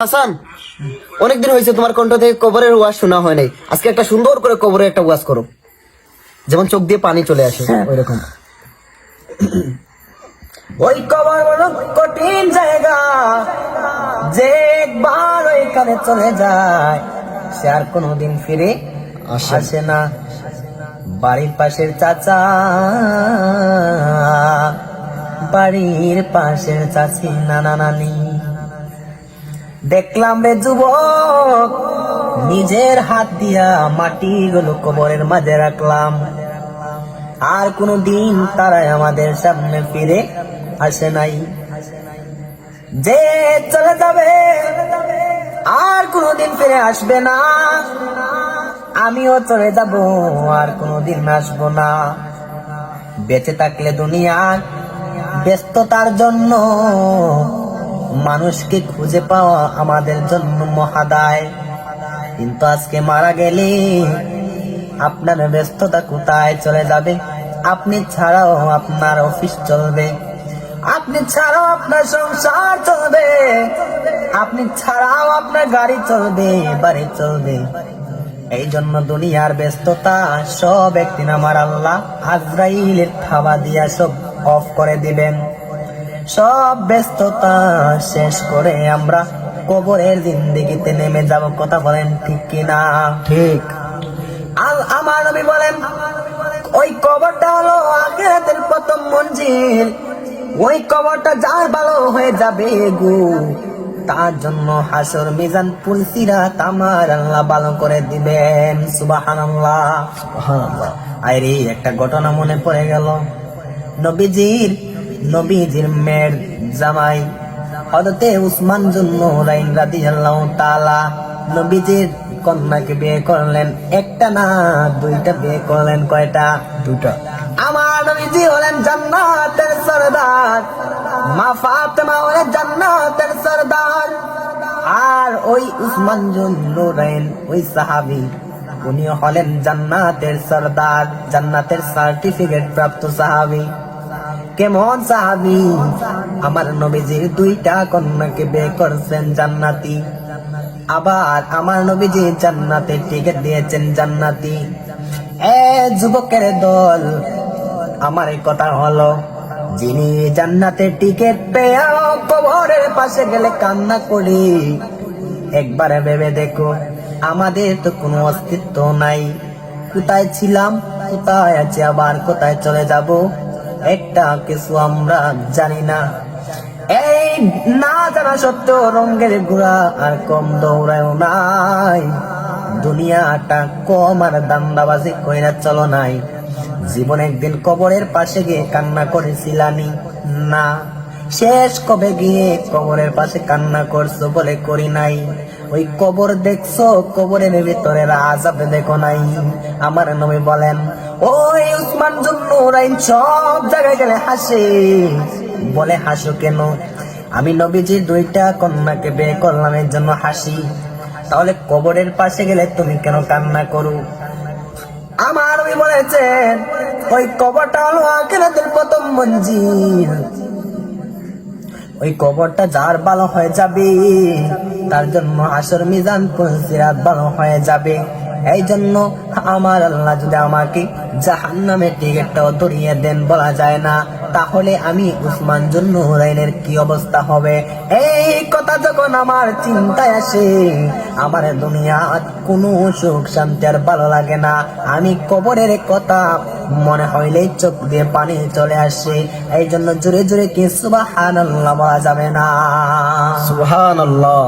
হাসান, অনেকদিন হয়েছে তোমার কণ্ঠ থেকে কবরের ওয়াজ শোনা হয় নাই। আজকে একটা সুন্দর করে কবরের একটা ওয়াজ করো, যেমন চোখ দিয়ে পানি চলে আসে ওইরকম। ওই কবর বড় কঠিন জায়গা, যে একবার ওইখানে চলে যায় সে আর কোনোদিন ফিরে আসে না। বাড়ির পাশের চাচা, বাড়ির পাশের চাচি, নানা নানি, দেখলাম রে যুবক, নিজের হাত দিয়া মাটি গুলো কবরের মাঝে রাখলাম, আর কোনদিন তারা আমাদের সামনে ফিরে আসে নাই। যে চলে যাবে আর কোনদিন ফিরে আসবে না, আমিও চলে যাব আর কোনদিন আসবো না। বেঁচে থাকলে দুনিয়ার ব্যস্ততার জন্য মানুষকে খুঁজে পাওয়া আমাদের জন্য মহাদায়, কিন্তু আজকে মারা গেলে আপনার ব্যস্ততা কোথায় চলে যাবে? আপনি ছাড়াও আপনার অফিস চলবে, আপনি ছাড়াও আপনার সংসার চলবে, আপনি ছাড়াও আপনার গাড়ি চলবে, বাড়ি চলবে। এই জন্য দুনিয়ার ব্যস্ততা সব একদিন আমার আল্লাহ আজরাইলের থাবা দিয়া সব অফ করে দিবেন। সব ব্যস্ততা শেষ করে আমরা কবরের জিন্দেগিতে নেমে যাব। কথা বলেন ঠিক কিনা? ঠিক। আমার নবী বলেন, ওই কবরটা হলো আখিরাতের প্রথম মঞ্জিল। ওই কবরটা যার ভালো হয়ে যাবে গো, তার জন্য হাসর মিজান পুলসিরাত আমার আল্লাহ ভালো করে দিবেন। সুবহানাল্লাহ, সুবহানাল্লাহ। আরে একটা ঘটনা মনে পড়ে গেল। নবীজির মেয়ের জামাই হযরতে উসমান যুন্নুরাইন রাদিয়াল্লাহু তাআলা নবীজির কন্যাকে বিয়ে করলেন। একটা না, দুইটা বিয়ে করলেন। কয়টা? দুইটা। আমার নবীজি হলেন জান্নাতের সরদার, মা ফাতেমা হলেন জান্নাতের সরদার। আর ওই উসমান যুন্নুরাইন, ওই সাহাবী, উনি হলেন জান্নাতের সরদার, জান্নাতের সার্টিফিকেট প্রাপ্ত সাহাবী। কেমন সাহাবী? আমার নবীজির দুইটা কন্যাকে বিয়ে করছেন জান্নাতি, আবার আমার নবীজি জান্নাতের টিকিট দিয়েছেন জান্নাতি। যুবকের দল, আমার এই কথা হলো, যিনি জান্নাতের টিকিট পেয়ে কবরের পাশে গেলে কান্না করি, একবার ভেবে দেখো আমাদের তো কোনো অস্তিত্ব নাই। কোথায় ছিলাম, কোথায় আছি, আবার কোথায় চলে যাব, একটা কিছু আমরা জানি না। এই না জানা সত্ত্বেও রঙের ঘোড়া আর কম দৌড়ায়ও নাই, দুনিয়াটা কম আর দান্দাবাজি কইরা চলো নাই। জীবন একদিন কবরের পাশে গিয়ে কান্না করেছিলানি না? শেষ কবে গিয়ে কবরের পাশে কান্না করছো বলে করি নাই? ওই কবর দেখছো, কবরের ভিতরে আযাব দেখো নাই? আমার নবী বলেন, ওই উসমান যুন্নুরাইন সব জায়গায় গেলে হাসে। বলে হাসো কেন? আমি নবীজির দুইটা কন্যাকে বিয়ে করলাম এর জন্য হাসি। তাহলে কবরের পাশে গেলে তুমি কেন কান্না করো? আমার নবী বলেছেন, ওই কবরটা হলো আখিরাতের প্রথম মঞ্জিল। ওই কবরটা যার ভালো হয়ে যাবে, তার জন্য হাসর মিজান পুলসিরাত ভালো হয়ে যাবে। এই জন্য আমার আল্লাহ যদি আমাকে জাহান্নামের টিকিটটাও ধরিয়ে দেন, বলা যায় না, তাহলে আমি উসমান যুন্নুরাইনের কি অবস্থা হবে? এই কথা যখন আমার চিন্তায় আসে, আমার দুনিয়ার কোনো সুখ শান্তি আর ভালো লাগে না। আমি কবরের কথা মনে হইলেই চোখ দিয়ে পানি চলে আসে। এই জন্য জোরে জোরে কি সুবহানাল্লাহ বলা যাবে না? সুবহানাল্লাহ।